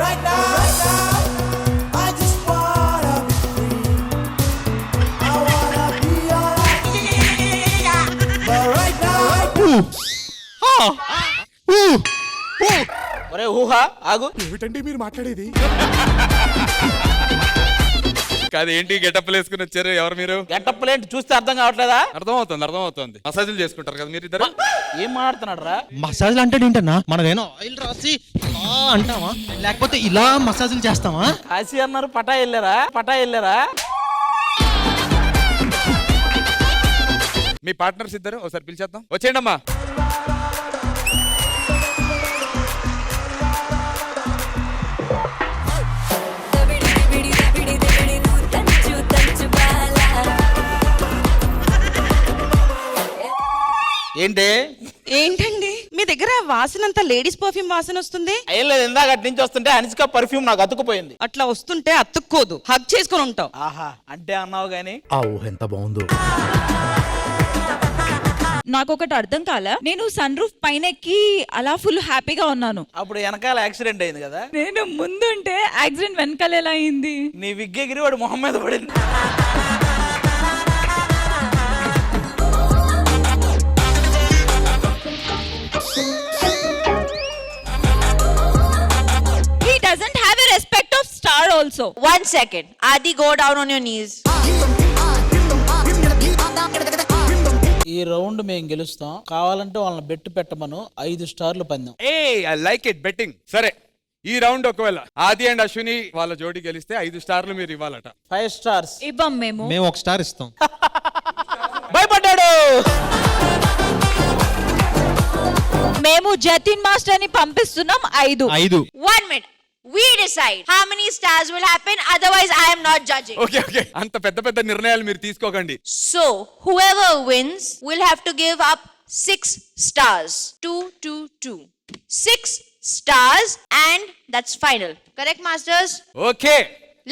Right now, I just wanna be free. I wanna be alright. But right now, ఒరే ఊహా ఆగు. ఏమిటండి మీరు మాట్లాడేది? కాదు ఏంటి గెటప్లు వేసుకుని వచ్చారు? ఎవరు మీరు? గెటప్లు ఏంటి చూస్తే అర్థం కావట్లేదా? అర్థమవుతుంది. మసాజులు చేసుకుంటారు కదా మీరు ఇద్దరు. ఏం మాట్లాడుతున్నాడు రా? మసాజ్లు అంటే ఏంటన్నా? మనదేనో ఆయిల్ రాసి ఇలా అంటావా, లేకపోతే ఇలా మసాజులు చేస్తావా? కాశీ అన్నారు, పటా వెళ్ళారా? మీ పార్ట్నర్స్ ఇద్దరు ఒకసారి పిలిచేద్దాం. వచ్చేయండి అమ్మా. ఏంటండి మీ దగ్గర వాసనంతా లేడీస్ పర్ఫ్యూమ్ వాసన వస్తుంది? ఏం లేదు, ఇందాక అటు నుంచి వస్తుంటే అనిష్క పర్ఫ్యూమ్ నాకు అతుక్కుపోయింది. అట్లా వస్తుంటే అతుక్కోదు, హగ్ చేసుకొని ఉంటావు. ఆహా అంటే అన్నావు గానీ ఆ ఊహ ఎంత బాగుందో. నాకు ఒకటి అర్థం కాల. నేను సన్ రూఫ్ పైన ఎక్కి అలా ఫుల్ హ్యాపీగా ఉన్నాను. అప్పుడు వెనకాల యాక్సిడెంట్ అయింది కదా. నేను ముందుంటే యాక్సిడెంట్ వెనకాల ఎలా అయింది? నీ విగ్గెగిరి వాడు మొహం మీద పడింది. He doesn't have a respect of star also. 1 second. Adi, go down on your knees. ఈ రౌండ్ మేము గెలుస్తాం. కావాలంటే వాళ్ళని బెట్టు పెట్టమను. 5 స్టార్లు పందెం. I like it betting. సరే ఈ రౌండ్ ఒకవేళ ఆది అండ్ అశ్విని వాళ్ళ జోడి గెలిస్తే 5 స్టార్లు మీరు ఇవ్వాలట. 5 స్టార్స్ ఇవ్వం మేము. 1 స్టార్ ఇస్తాం. భయపడ్డాడు. మేము జతిన్ మాస్టర్ ని పంపిస్తున్నాం 5. 1 minute. We decide how many stars will happen. Otherwise, I am not judging. Okay అంత పెద్ద నిర్ణయాలు మీరు తీసుకోకండి. So, whoever wins will have to give up 6 stars. 2, 2, 2. 6 stars and that's final. Correct, masters? Okay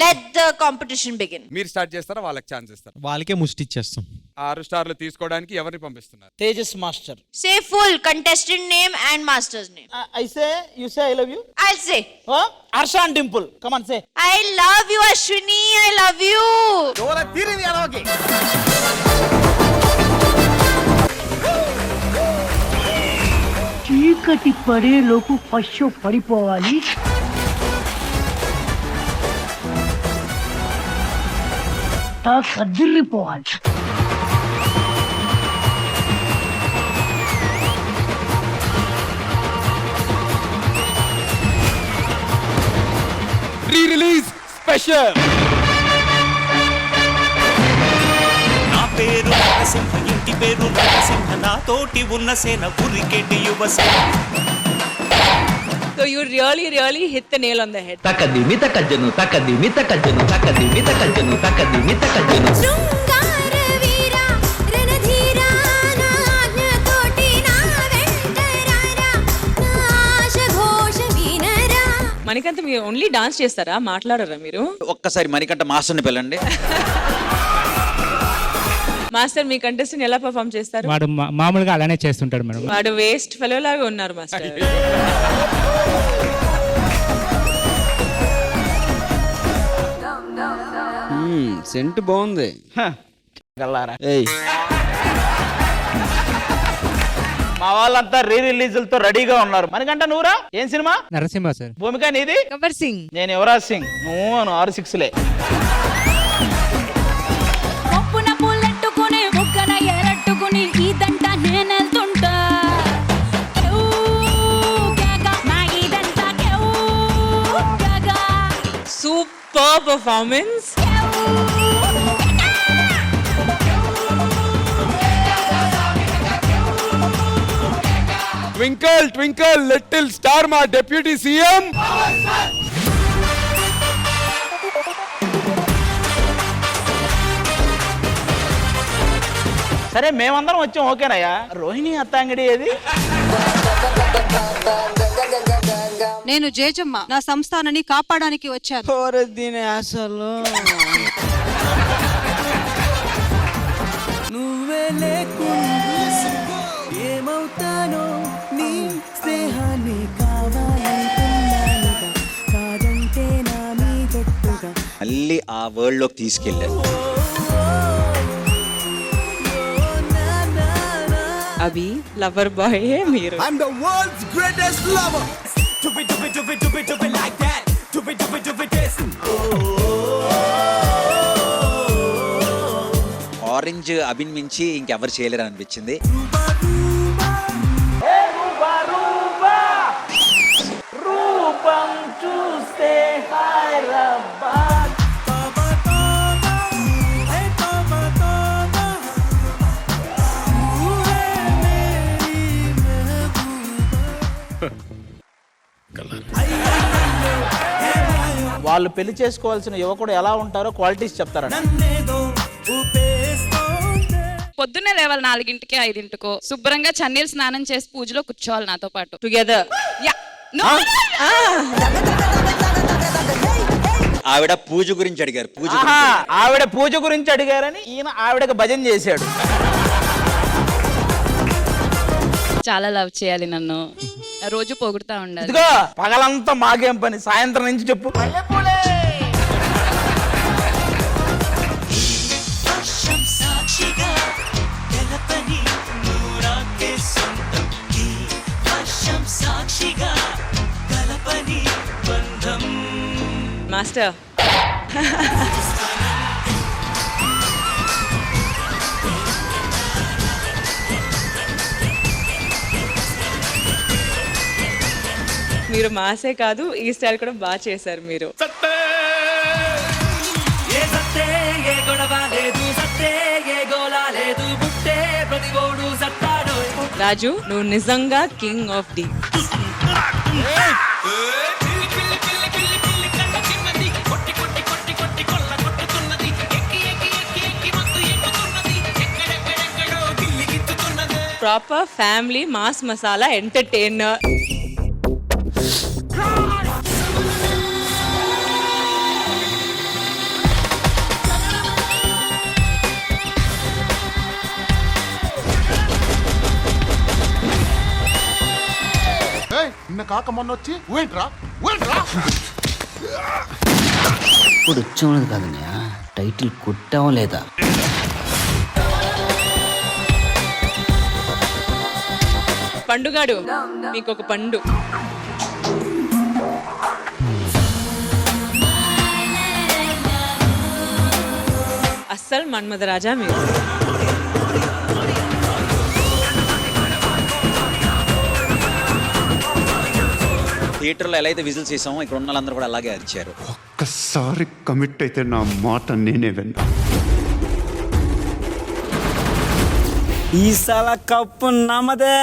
Let the competition begin. మీరు start చేస్తారా? వాళ్ళకి chance ఇస్తారా? వాళ్ళకే ముష్టి ఇచ్చేస్తాం. 6 స్టార్లు తీసుకోవడానికి ఎవరిని పంపిస్తున్నారు? Tejas master. Say full contestant name and master's name. I say, you say I love you. I'll say. Harsha and Dimple. Come on, say. I love you, Ashwini. I love you. చీకటి పడేలోపు పశు పడిపోవాలి. కదిరిపోవాలి. రీ-రిలీజ్ స్పెషల్. నా పేరు నరసింహ, ఇంటి పేరు నరసింహ, నాతోటి ఉన్న సేన ఉరికెటి Yuvasena. So you really hit the nail on the head. తకదిమి తకజ్జను తకదిమి తకజ్జను తకదిమి తకజ్జను తకదిమి తకజ్జను. శృంగార వీర రణధీర నాజ్ఞతోటి నా వెంటరారా ఆశ ఘోష వినరా. మణికంఠ మీరు ఓన్లీ డాన్స్ చేస్తారా, మాట్లాడరా మీరు? ఒక్కసారి మణికంఠ మాస్టర్ని పిల్లండి. మాస్టర్ మీ కంటెస్టెంట్ ఎలా పర్ఫామ్ చేస్తారు? వాడు మామూలుగా అలానే చేస్తుంటాడు మేడం. వాడు వేస్ట్ ఫెలో లాగా ఉన్నారు మాస్టర్. సెంట్ బాగుంది. మా వాళ్ళంతా రిలీజులతో రెడీగా ఉన్నారు. మనకంటే నువ్వురా ఏం సినిమా? నరసింహ సార్. భూమిక నీది? గబ్బర్ సింగ్. నేను యువరాజ్ సింగ్. నువ్వు 6-6లే. పప్పున పుల్లెట్టుకుని ముక్కన ఎరట్టుకుని ఇదంతా నేనెళ్తుంటా. Super performance. Twinkle twinkle little star మా డిప్యూటీ సీఎం. సరే మేమందరం వచ్చాం ఓకేనయ్యా. రోహిణి అత్తాంగడి ఏది? నేను జేజమ్మ, నా సంస్థానాన్ని కాపాడడానికి వచ్చాను. అసలు నువ్వే లేకుండా ఏమవుతానో నీ స్నేహాన్ని కావాలంటున్నానుగా. మళ్ళీ ఆ వరల్డ్ లోకి తీసుకెళ్లారు. అభి లవర్ బాయ్ మీరు. I'm the world's greatest lover. Do it, do it, do it, do it, do it like that. Do it, do it, do it this. Orange అభిన్ మించి ఇంకెవరు చేయలేరు అనిపించింది. రూపం చూస్తే హైదరాబాద్. వాళ్ళు పెళ్లి చేసుకోవాల్సిన యువకుడు ఎలా ఉంటారో క్వాలిటీస్ చెప్తారండి. పొద్దున్నే లేవాలి 4ంటికి 5ంటికో శుభ్రంగా చన్నీళ్ళు స్నానం చేసి పూజలో కూర్చోవాలి నాతో పాటు. టుగెదర్. ఆవిడ పూజ గురించి అడిగారు. ఆవిడ పూజ గురించి అడిగారని ఈయన ఆవిడకి భజన చేశాడు. చాలా లవ్ చేయాలి నన్ను, రోజు పొగుడుతా ఉండాలి. ఇదిగో పగలంతా మాకేం పని, సాయంత్రం నుంచి చెప్పు. మాస్టర్ మీరు మాసే కాదు ఈ స్టైల్ కూడా బాగా చేశారు మీరు. రాజు నువ్వు నిజంగా king of the. Proper family mass masala entertainer. నిన్న కాక మొన్న వచ్చి ఏంట్రా ఇప్పుడు వచ్చామన్నది కాదన్నయ్య, టైటిల్ కొట్టావా లేదా? పండుగాడు మీకు ఒక పండు. అస్సలు మన్మథ రాజా మీరు. థియేటర్లో ఎలా అయితే విజిల్స్ చేసామో ఇక్కడ ఉన్న వాళ్ళందరూ కూడా అలాగే అరిచారు. ఒక్కసారి కమిట్ అయితే నా మాట నేనే విన్నా. ఈసాల కప్పు నమ్మదే.